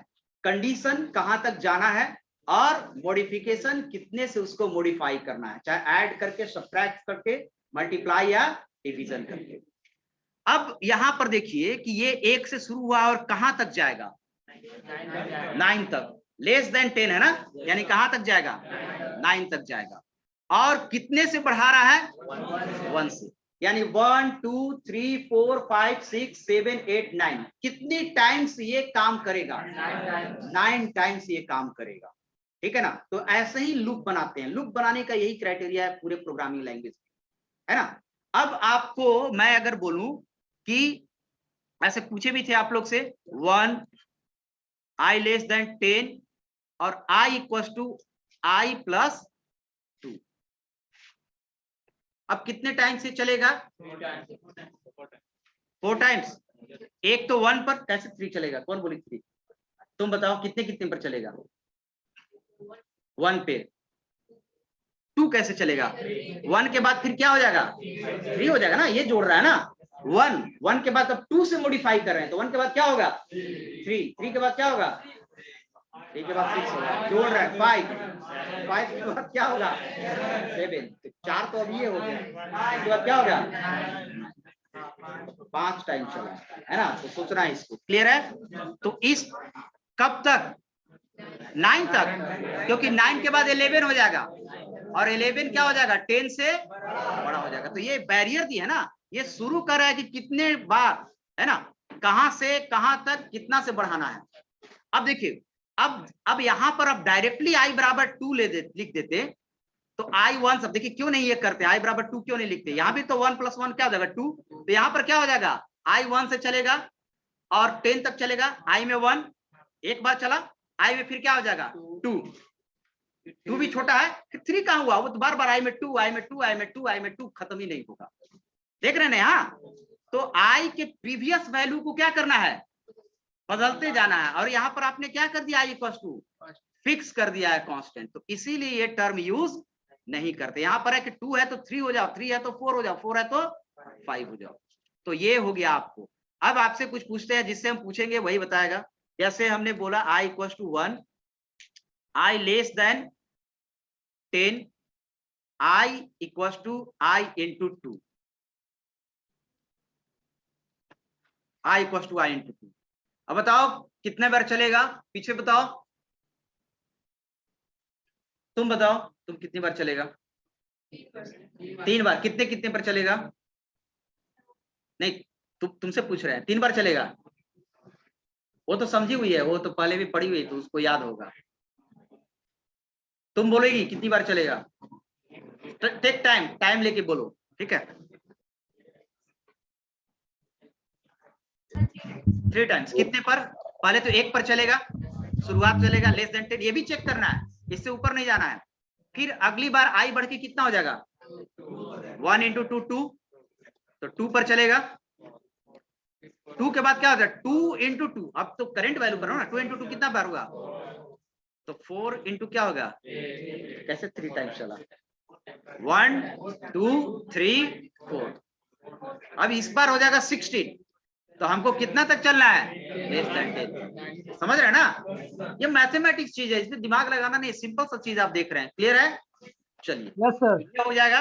कंडीशन कहां तक जाना है, और मॉडिफिकेशन कितने से उसको मॉडिफाई करना है, चाहे ऐड करके, सब्ट्रैक्ट करके, मल्टीप्लाई या डिवीजन करके। अब यहां पर देखिए कि ये 1 से शुरू हुआ और कहां तक जाएगा? 9 तक। लेस देन 10 है ना, यानी कहां तक जाएगा? 9 तक जाएगा। और कितने से बढ़ा रहा है? 1 से, यानी 1 2 3 4 5 6 7 8 9। कितनी टाइम्स ये काम करेगा? 9 टाइम्स ये काम करेगा, ठीक है ना। तो ऐसे ही लूप बनाते हैं। लूप बनाने का यही क्राइटेरिया है पूरे प्रोग्रामिंग लैंग्वेज, है ना। अब आपको मैं अगर बोलूं कि ऐसे पूछे भी थे आप लोग से, 1 i लेस देन 10 और i equal to i plus 2, अब कितने टाइम से चलेगा? 4 टाइम्स। एक तो 1 पर, कैसे 3 चलेगा? कौन बोली 3? तुम बताओ कितने कितने पर चलेगा? 1 पे। 2 कैसे चलेगा? 1 के बाद फिर क्या हो जाएगा? 3 हो जाएगा ना, ये जोड़ रहा है ना। 1 के बाद अब 2 से मॉडिफाई कर रहे हैं, तो 1 के बाद क्या होगा? 3 के बाद क्या होगा? 3 के बाद 6 होगा, जोड़ रहा है 5 के बाद क्या होगा? 7। 4 तो अभी ये हो गया, इसके बाद क्या हो गया? 5 टाइम चला है ना। तो सोचना है इसको, क्लियर है? तो इस कब तक? 9 तक, क्योंकि 9 के बाद 11 हो जाएगा, और 11 क्या हो जाएगा? 10 से बड़ा हो जाएगा। तो ये बैरियर दिया है ना, ये शुरू कर रहा है कि कितने बार, है ना, कहां से कहां तक कितना से बढ़ाना है। अब देखिए, अब यहां पर अब डायरेक्टली i बराबर 2 लिख देते, तो I1 सब देखिए क्यों नहीं ये करते, I बराबर 2 क्यों नहीं लिखते, यहाँ भी तो 1 + 1 क्या हो जाएगा 2, तो यहाँ पर क्या हो जाएगा I1 से चलेगा और 10 तक चलेगा, I में 1 एक बार चला, I में फिर क्या हो जाएगा 2 भी छोटा है, फिर 3 कहाँ हुआ, वो तो बार बार I में 2 I में 2 I में 2 I में 2 खत्म ही नहीं होगा, देख रहे हैं ना यहाँ। तो I के प्रीवियस वैल्यू को क्या करना है, बदलते जाना है, और यहाँ पर आपने क्या कर दिया I = फिक्स कर दिया है कांस्टेंट, तो इसीलिए ये टर्म यूज नहीं करते। यहाँ पर है कि 2 है तो 3 हो जाओ, 3 है तो 4 हो जाओ, 4 है तो 5 हो जाओ। तो ये हो गया आपको। अब आपसे कुछ पूछते हैं, जिससे हम पूछेंगे वही बताएगा। जैसे हमने बोला I = 1, I less than 10, I = I into 2, I = I into 2। अब बताओ कितने बार चलेगा, पीछे बताओ, तुम बताओ तुम कितनी बार चलेगा, 3 बार। कितने कितने पर चलेगा, नहीं तुमसे पूछ रहे हैं, 3 बार चलेगा, वो तो समझी हुई है, वो तो पहले भी पढ़ी हुई, तो उसको याद होगा। तुम बोलेगी कितनी बार चलेगा, टेक टाइम लेके बोलो, ठीक है। 3 टाइम्स, कितने पर, पहले तो 1 पर चलेगा, शुरुआत चलेगा लेस देन 10, ये भी चेक करना है, इससे ऊपर नहीं जाना है। फिर अगली बार I बढ़ के कितना हो जाएगा 1 × 2 2, तो 2 पर चलेगा। 2 के बाद क्या हो जाएगा 2 × 2, अब तो करंट वैल्यू पर हो ना, 2 × 2 कितना बार होगा, तो 4 × क्या होगा, कैसे 3 टाइम्स चला, 1 2 3 4, अब इस बार हो जाएगा 16, तो हमको कितना तक चलना है, लेस देन 10। समझ रहे हैं ना, ये मैथमेटिक्स चीज है, इसमें दिमाग लगाना नहीं, सिंपल सा चीज आप देख रहे हैं, क्लियर है। चलिए यस सर। क्या हो जाएगा,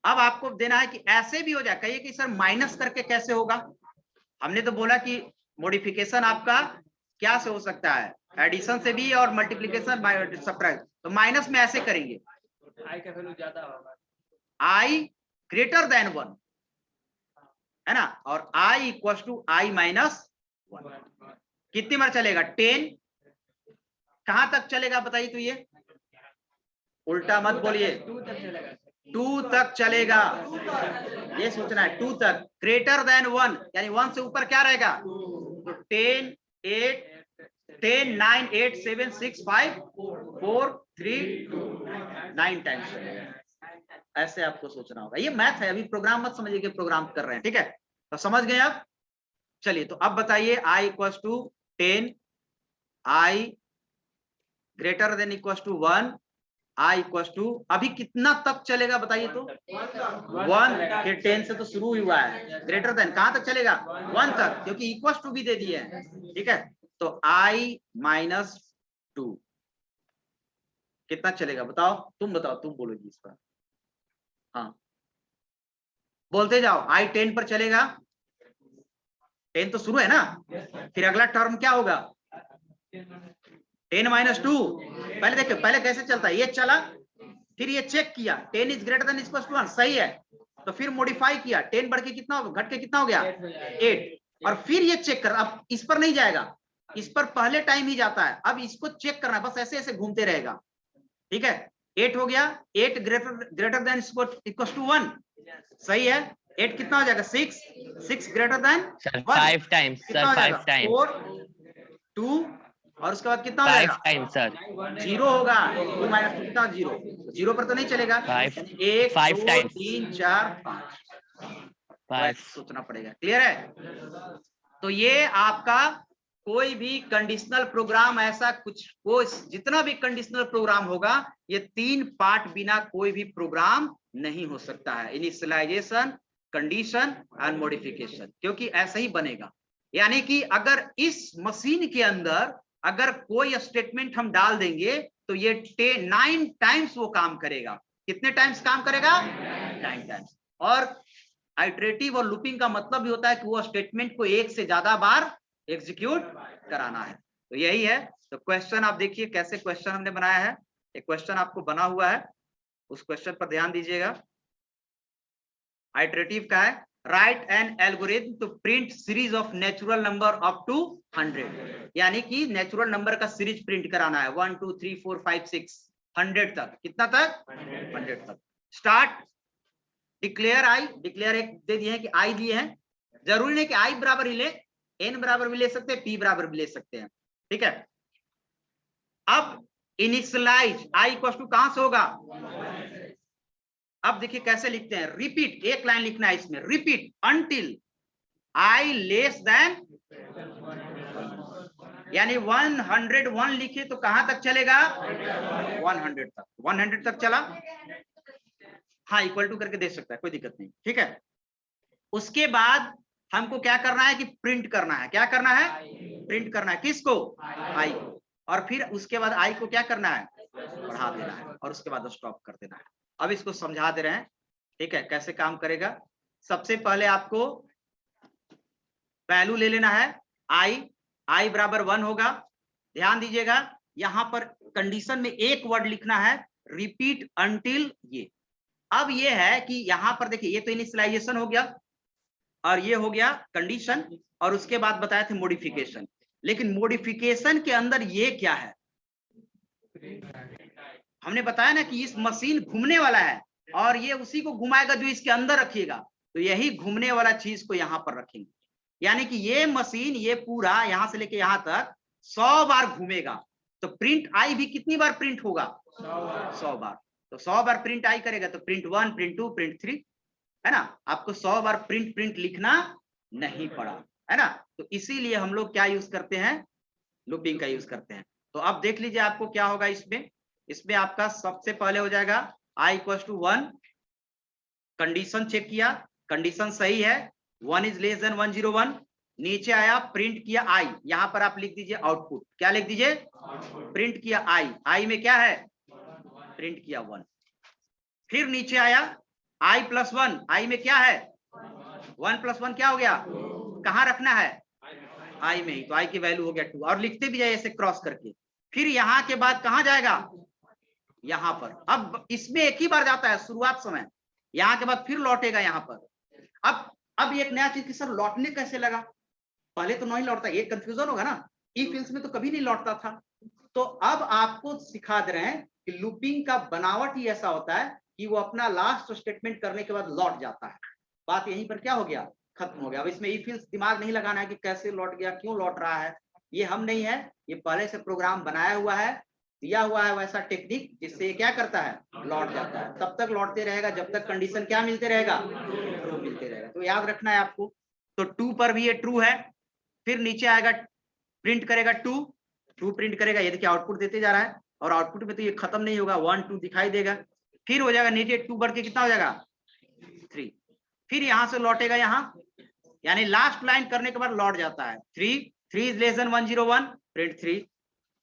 अब आपको देना है कि ऐसे भी हो जाए, कहिए कि सर माइनस करके कैसे होगा। हमने तो बोला कि मॉडिफिकेशन आपका क्या से हो सकता है, एडिशन से भी और मल्टीप्लिकेशन बाय सब्ट्रैक्ट, तो माइनस में ऐसे करेंगे, I का वैल्यू ज्यादा होगा, I > 1 है ना, और I = I - 1, कितनी बार चलेगा 10, कहां तक चलेगा बताइए, तो ये उल्टा मत बोलिए, 2 तक चलेगा, 2 तक चलेगा, ये सोचना है, 2 तक, > 1 यानी 1 से ऊपर क्या रहेगा, तो 10 8 10 9 8 7 6 5 4 3 2 9 टाइम्स चलेगा। ऐसे आपको सोचना होगा, ये मैथ है, अभी प्रोग्राम मत समझिए कि प्रोग्राम कर रहे हैं, ठीक है, तो समझ गए आप। चलिए तो अब बताइए I = 10, I > 1, I = अभी कितना तक चलेगा बताइए, तो 1, फिर 10 से तो शुरू ही हुआ है, ग्रेटर देन कहां तक चलेगा 1 तक, क्योंकि = भी दे दिए हैं, ठीक है, तो I - 2 कितना चलेगा बताओ, तुम बताओ, तुम बोलोगी इस पर, हाँ बोलते जाओ। I 10 पर चलेगा, 10 तो शुरू है ना, फिर अगला टर्म क्या होगा 10 - 2, पहले देखो पहले कैसे चलता है, ये चला, फिर ये चेक किया 10 > 1 सही है, तो फिर मॉडिफाई किया, 10 बढ़ के कितना हो, घट के कितना हो गया 8, और फिर ये चेक कर, अब इस पर नहीं जाएगा, इस पर पहले टाइम ही जाता है, अब इसको चेक करना है, बस ऐसे ऐसे घूमते रहेगा, ठीक है। 8 हो गया, 8 > 1 सही है, 8 कितना हो जाएगा 6 > सर 1 5 टाइम्स, कितना सर हो 5 जाएगा टाइम्स, 4 2, और उसके बाद कितना हो 5 जाएगा टाइम्स सर, 0 होगा, 2 - 2 कितना 0, 0 पर तो नहीं चलेगा, 5 1 5 2 टाइम्स, 3 4 5 5 सोचना पड़ेगा, क्लियर है। तो ये आपका कोई भी कंडीशनल प्रोग्राम, ऐसा कुछ कोई जितना भी कंडीशनल प्रोग्राम होगा, ये 3 पार्ट बिना कोई भी प्रोग्राम नहीं हो सकता है, इनिशियलाइजेशन, कंडीशन एंड मॉडिफिकेशन, क्योंकि ऐसा ही बनेगा। यानी कि अगर इस मशीन के अंदर अगर कोई स्टेटमेंट हम डाल देंगे तो ये 9 टाइम्स वो काम करेगा, कितने टाइम्स काम करेगा 9 टाइम्स। और आइटरेटिव और लूपिंग का मतलब भी होता है कि वो स्टेटमेंट को एक से ज्यादा बार एग्जीक्यूट कराना है, तो यही है। तो क्वेश्चन आप देखिए कैसे क्वेश्चन हमने बनाया है, एक क्वेश्चन आपको बना हुआ है, उस क्वेश्चन पर ध्यान दीजिएगा। आइटरेटिव का है, write an algorithm to print series of natural number up to 100, यानी कि नेचुरल नंबर का सीरीज प्रिंट कराना है, 1 2 3 4 5 6 100 तक। कितना तक? 100 तक। स्टार्ट। डिक्लेयर आई, डिक्लेयर एक दे दिए हैं कि आई दिए हैं, जरूरी नहीं कि आई बराबर ही ले, एन बराबर भी ले सकते हैं, पी बराबर भी ले सकते हैं, ठीक है। अब इनिशियलाइज आई इक्वल टू कहां से होगा? अब देखिए कैसे लिखते हैं, रिपीट, एक लाइन लिखना है इसमें, repeat until I less than, यानी 101 लिखे तो कहां तक चलेगा? 100 तक। 100 तक चला, हाँ इक्वल टू करके दे सकता है, कोई दिक्कत नहीं, ठीक है। उसके बाद हमको क्या करना है कि प्रिंट करना है। क्या करना है? प्रिंट करना है। किसको? आई को। और फिर उसके बाद आई को क्या करना है? बढ़ा देना है, और उसके बाद स्टॉप कर देना है। अब इसको समझा दे रहे हैं, ठीक है, कैसे काम करेगा। सबसे पहले आपको वैल्यू ले लेना है आई बराबर 1 होगा। ध्यान दीजिएगा यहां पर कंडीशन में एक वर्ड लिखना है, रिपीट अंटिल ये। अब ये है कि यहां पर देखिए, ये तो इनिशियलाइजेशन हो गया और ये हो गया कंडीशन, और उसके बाद बताए थे मॉडिफिकेशन। लेकिन मॉडिफिकेशन के अंदर ये क्या है? हमने बताया ना कि इस मशीन घूमने वाला है और ये उसी को घुमाएगा जो इसके अंदर रखिएगा। तो यही घूमने वाला चीज को यहां पर रखेंगे, यानी कि ये मशीन ये पूरा यहां से लेके यहां तक 100 बार घूमेगा। तो प्रिंट आई भी कितनी बार प्रिंट होगा? 100 बार। तो 100 बार प्रिंट आई करेगा तो प्रिंट 1, प्रिंट 2, प्रिंट 3, है ना। आपको 100 बार प्रिंट लिखना नहीं पड़ा, है ना। तो इसीलिए हम लोग क्या यूज करते हैं? लूपिंग का यूज करते हैं। तो अब देख लीजिए आपको क्या होगा इसमें आपका सबसे पहले हो जाएगा आई इक्वल टू 1, कंडीशन चेक किया, कंडीशन सही है, 1 इज लेस देन 101। नीचे आया, प्रिंट किया आई, यहां पर आप लिख दीजिए आउटपुट। क्या लिख दीजिए? प्रिंट किया आई में क्या है? प्रिंट किया 1। फिर नीचे आया आई प्लस 1, आई में क्या है? 1 प्लस 1 क्या हो गया? कहां रखना है? आई में ही, तो आई की वैल्यू हो गया 2। और लिखते भी जाए ऐसे क्रॉस करके। फिर यहां के बाद कहां जाएगा? यहां पर। अब इसमें एक ही बार जाता है शुरुआत समय, यहां के बाद फिर लौटेगा यहां पर। अब एक नया चीज कि सर लौटने कैसे लगा? पहले तो नहीं लौटता, ये कंफ्यूजन होगा ना, इफ एल्स में तो कभी नहीं लौटता था। तो अब आपको सिखा दे रहे हैं कि लूपिंग का बनावट ही ऐसा होता है कि वो अपना लास्ट स्टेटमेंट करने के बाद लौट जाता है। बात यहीं पर क्या हो गया? खत्म हो गया। अब इसमें इफ एल्स दिमाग नहीं लगाना है कि कैसे लौट गया, क्यों लौट रहा है, ये हम नहीं है, ये पहले से प्रोग्राम बनाया हुआ है, दिया हुआ है वैसा टेक्निक, जिससे ये क्या करता है? लौट जाता है। तब तक लौटते रहेगा जब तक कंडीशन क्या मिलते रहेगा? ट्रू मिलते रहेगा। तो याद रखना है आपको। तो 2 पर भी ये ट्रू है। फिर नीचे आएगा, प्रिंट करेगा 2 प्रिंट करेगा। ये देखिए आउटपुट देते जा रहा है, और आउटपुट में तो ये खत्म नहीं होगा, 1 2 दिखाई देगा। फिर हो जाएगा नीचे 2 बढ़ के कितना हो जाएगा? 3। फिर यहां से लौटेगा यहाँ, यानी लास्ट लाइन करने के बाद लौट जाता है 3 is less than 101, print 3।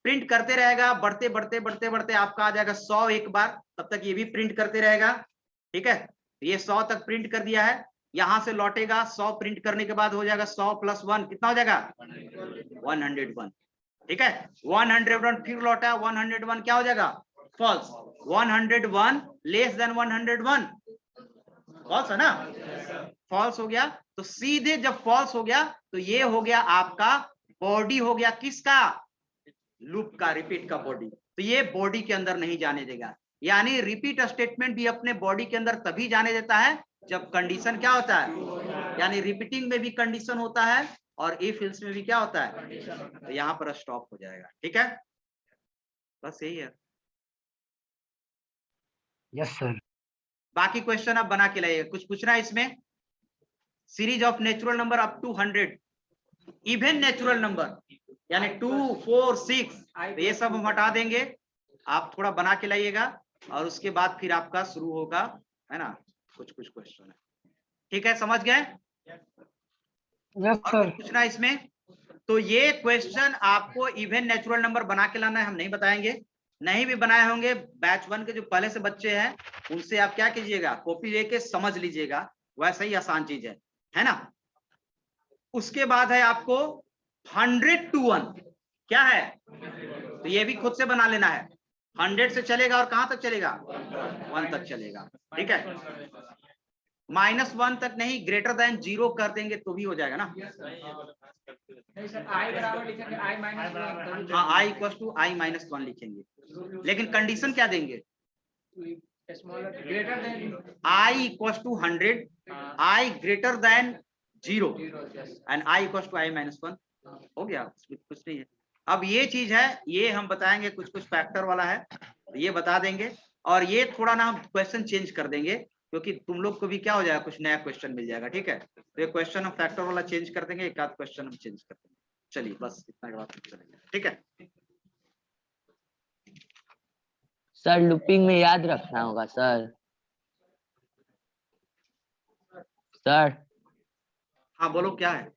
Print करते रहेगा, बढ़ते बढ़ते बढ़ते बढ़ते आपका आ जाएगा 100 एक बार, तब तक ये भी प्रिंट करते रहेगा, ठीक है। ये 100 तक प्रिंट कर दिया है, यहां से लौटेगा 100 प्रिंट करने के बाद हो जाएगा 100 प्लस 1 कितना हो जाएगा? 101, ठीक है। 101 फिर लौटा, 101 क्या हो जाएगा? फॉल्स। 101 लेस देन 101 फॉल्स है ना, फॉल्स हो गया। तो सीधे जब फॉल्स हो गया तो ये हो गया आपका बॉडी हो गया किसका? लूप का, रिपीट का बॉडी। तो ये बॉडी के अंदर नहीं जाने देगा, यानी रिपीट स्टेटमेंट भी अपने बॉडी के अंदर तभी जाने देता है जब कंडीशन क्या होता है, यानी रिपीटिंग में भी कंडीशन होता है और इफ एल्स में भी क्या होता है, तो यहां पर स्टॉप हो जाएगा, ठीक है। बस यही है। Yes sir. बाकी क्वेश्चन आप बना के लाइए। कुछ पूछना है इसमें? Series of natural number up to 100, even natural number यानी 2 4 6, तो ये सब हम हटा देंगे। आप थोड़ा बना के लाइएगा और उसके बाद फिर आपका शुरू होगा, है ना, कुछ क्वेश्चन है, ठीक है, समझ गए? Yes sir. पूछना है इसमें? तो ये क्वेश्चन आपको इवन नेचुरल नंबर बना के लाना है, हम नहीं बताएंगे। नहीं भी बनाए होंगे, बैच 1 के जो पहले से बच्चे हैं उनसे आप क्या कीजिएगा, कॉपी लेके समझ लीजिएगा, वैसा ही आसान चीज है ना। उसके बाद है आपको 100 to 1, क्या है? तो ये भी खुद से बना लेना है। 100 से चलेगा और कहां तक चलेगा? 1 तक चलेगा, ठीक है। -1 तक नहीं, ग्रेटर देन 0 कर देंगे तो भी हो जाएगा ना। नहीं सर आई बराबर लिखेंगे आई माइनस वन हाँ I equal to I minus one लिखेंगे, लेकिन कंडीशन क्या देंगे? Smaller greater than I equal to 100, I greater than 0 0 yes and I equal to I minus one. हो गया, उसमें कुछ नहीं है। अब ये चीज है, ये हम बताएंगे, कुछ कुछ फैक्टर वाला है, ये बता देंगे। और ये थोड़ा ना हम क्वेश्चन चेंज कर देंगे, क्योंकि तुम लोग को भी क्या हो जाएगा, कुछ नया क्वेश्चन मिल जाएगा। ठीक है, तो ये क्वेश्चन हम फैक्टर वाला चेंज कर देंगे, एक आध क्वेश्चन हम चेंज कर देंगे। चलिए बस इतना के बाद चलेंगे। ठीक है सर लूपिंग में याद रखना होगा सर। सर हाँ बोलो क्या है?